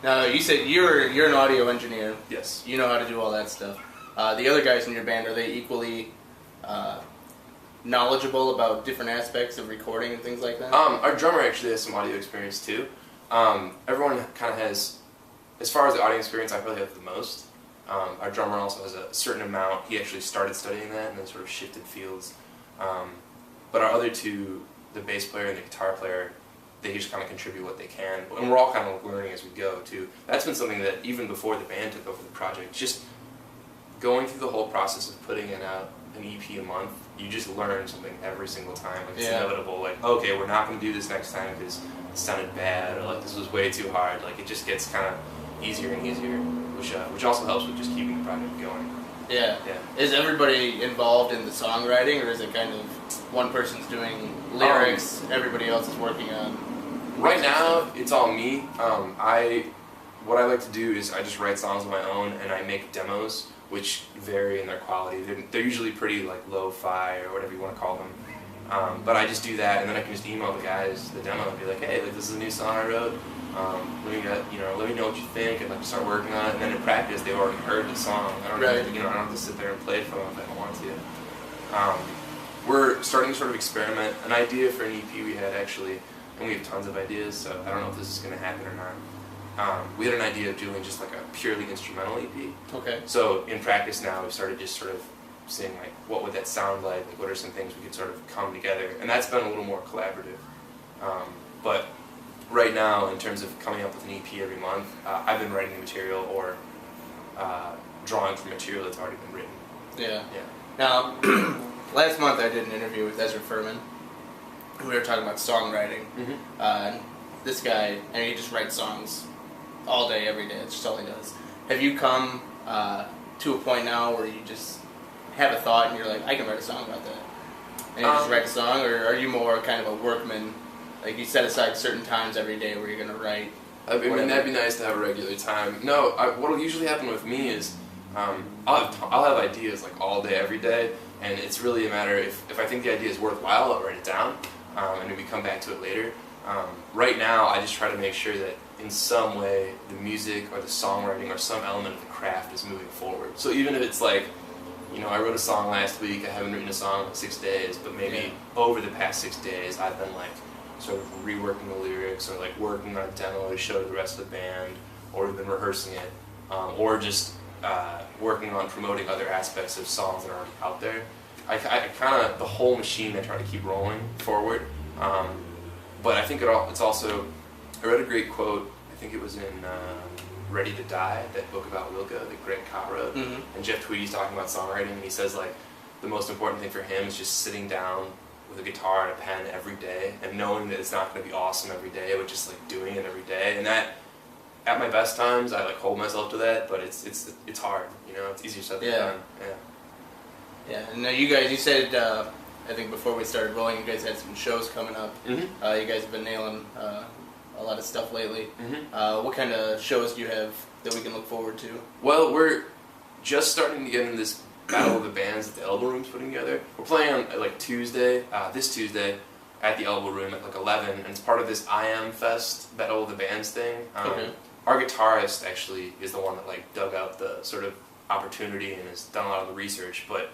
Now, you said you're an audio engineer. Yes. You know how to do all that stuff. The other guys in your band, are they equally knowledgeable about different aspects of recording and things like that? Our drummer actually has some audio experience too. Everyone kind of has, as far as the audio experience, I probably have the most. Our drummer also has a certain amount. He actually started studying that and then sort of shifted fields. But our other two, the bass player and the guitar player, they just kind of contribute what they can. And we're all kind of learning as we go too. That's been something that even before the band took over the project, just going through the whole process of putting it out an EP a month, you just learn something every single time. Like, it's inevitable. Like, okay, we're not going to do this next time because it sounded bad, or like this was way too hard. Like, it just gets kind of easier and easier, which also helps with just keeping the project going. Yeah. Is everybody involved in the songwriting, or is it kind of one person's doing lyrics, everybody else is working on? Right now, it's all me. What I like to do is I just write songs on my own, and I make demos, which vary in their quality. They're usually pretty like lo-fi or whatever you want to call them. But I just do that, and then I can just email the guys the demo and be like, hey, like, this is a new song I wrote. Let me know what you think, and like start working on it. And then in practice, they've already heard the song. I don't have to, I don't have to sit there and play it for them if I don't want to. We're starting to sort of experiment. An idea for an EP we had actually, and we have tons of ideas, so I don't know if this is going to happen or not. We had an idea of doing just like a purely instrumental EP. Okay. So in practice now, we've started just sort of seeing like what would that sound like what are some things we could sort of come together, and that's been a little more collaborative. But right now, in terms of coming up with an EP every month, I've been writing the material or drawing from material that's already been written. Yeah. Now, last month I did an interview with Ezra Furman. We were talking about songwriting. And this guy, he just writes songs all day, every day. That's just all he does. Have you come to a point now where you just have a thought and you're like, I can write a song about that? And you just write a song, or are you more kind of a workman? Like, you set aside certain times every day where you're going to write? I mean, that'd be nice to have a regular time. No, what'll usually happen with me is I'll have ideas like all day, every day, and it's really a matter if I think the idea is worthwhile, I'll write it down, and then we come back to it later. Right now, I just try to make sure that in some way the music or the songwriting or some element of the craft is moving forward. So even if it's like, I wrote a song last week, I haven't written a song in 6 days, but maybe over the past 6 days I've been like sort of reworking the lyrics or like working on a demo to show to the rest of the band, or we've been rehearsing it, or just working on promoting other aspects of songs that are already out there. I kind of, the whole machine I try to keep rolling forward. But I think it's also, I read a great quote, I think it was in Ready to Die, that book about Wilco that Greg Kot wrote, and Jeff Tweedy's talking about songwriting, and he says like the most important thing for him is just sitting down with a guitar and a pen every day, and knowing that it's not going to be awesome every day, but just like doing it every day. And that, at my best times, I like hold myself to that, but it's hard, it's easier said than done. Yeah, and now you guys, you said, I think before we started rolling, you guys had some shows coming up. You guys have been nailing a lot of stuff lately. What kind of shows do you have that we can look forward to? Well, we're just starting to get into this battle of the bands that the Elbow Room's putting together. We're playing on like Tuesday, this Tuesday, at the Elbow Room at like 11, and it's part of this I Am Fest Battle of the Bands thing. Our guitarist actually is the one that like dug out the sort of opportunity and has done a lot of the research, but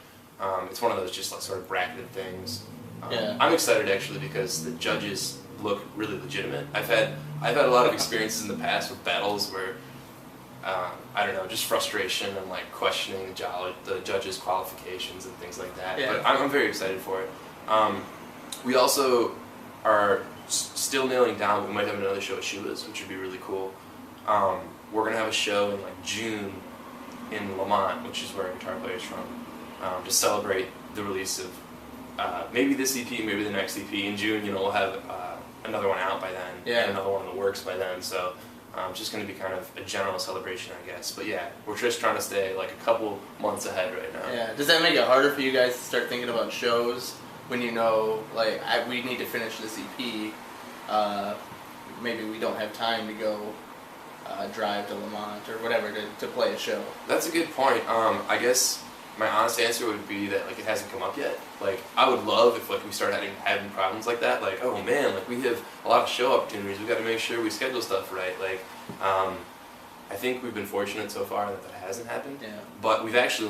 it's one of those just like sort of bracketed things. I'm excited actually because the judges look really legitimate. I've had a lot of experiences in the past with battles where I don't know, just frustration and like questioning the judges' qualifications and things like that. But I'm very excited for it. We also are still nailing down. We might have another show at Shula's, which would be really cool. We're gonna have a show in like June in Lamont, which is where our guitar player is from, to celebrate the release of maybe this EP, maybe the next EP. In June, we'll have another one out by then, and another one in the works by then. So it's just going to be kind of a general celebration, I guess. But yeah, we're just trying to stay like a couple months ahead right now. Yeah. Does that make it harder for you guys to start thinking about shows when like we need to finish this EP? Maybe we don't have time to go drive to Lamont or whatever to play a show. That's a good point. I guess my honest answer would be that like it hasn't come up yet. Like I would love if like we start having problems like that. Like, oh man, like we have a lot of show opportunities. We got to make sure we schedule stuff right. Like I think we've been fortunate so far that hasn't happened. Yeah. But we've actually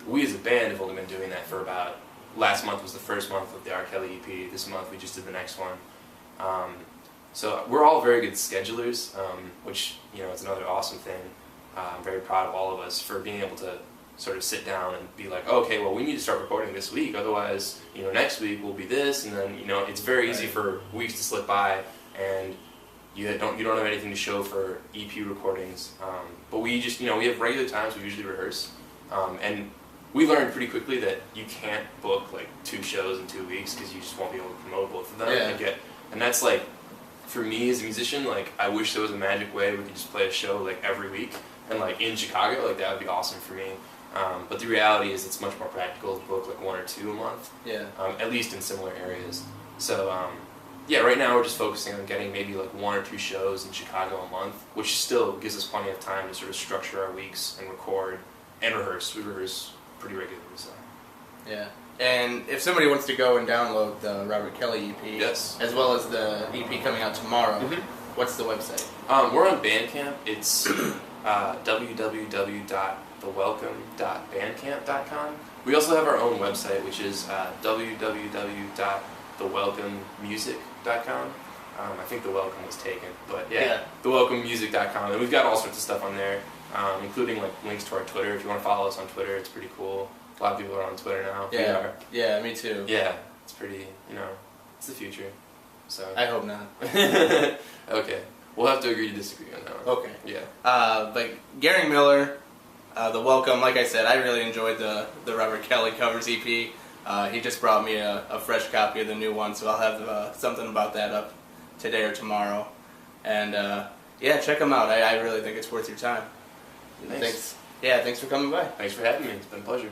we as a band have only been doing that for about, last month was the first month of the R. Kelly EP, this month we just did the next one. So we're all very good schedulers, which, it's another awesome thing. I'm very proud of all of us for being able to sort of sit down and be like, okay, well, we need to start recording this week, otherwise, next week will be this, and then, it's very easy for weeks to slip by, and you don't have anything to show for EP recordings. But we just, we have regular times we usually rehearse, and we learned pretty quickly that you can't book like 2 shows in 2 weeks because you just won't be able to promote both of them. Yeah. And that's like, for me as a musician, like I wish there was a magic way we could just play a show like every week, and like in Chicago, like that would be awesome for me. But the reality is it's much more practical to book like 1 or 2 a month. Yeah. At least in similar areas. So yeah, right now we're just focusing on getting maybe like 1 or 2 shows in Chicago a month, which still gives us plenty of time to sort of structure our weeks and record and rehearse. We rehearse pretty regularly, so. Yeah. And if somebody wants to go and download the Robert Kelly EP, yes, as well as the EP coming out tomorrow, what's the website? We're on Bandcamp. It's www.thewelcome.bandcamp.com. We also have our own website, which is www.thewelcomemusic.com. I think the welcome was taken, but yeah, thewelcomemusic.com. And we've got all sorts of stuff on there, including like links to our Twitter. If you want to follow us on Twitter, it's pretty cool. A lot of people are on Twitter now. Yeah, we are. Yeah, me too. Yeah, it's pretty, it's the future. So I hope not. Okay, we'll have to agree to disagree on that one. Okay. Yeah. But Gehring Miller, The Welcome, like I said, I really enjoyed the Robert Kelly covers EP. He just brought me a fresh copy of the new one, so I'll have something about that up today or tomorrow. And yeah, check them out. I really think it's worth your time. Thanks. Yeah, thanks for coming by. Thanks for having me. It's been a pleasure.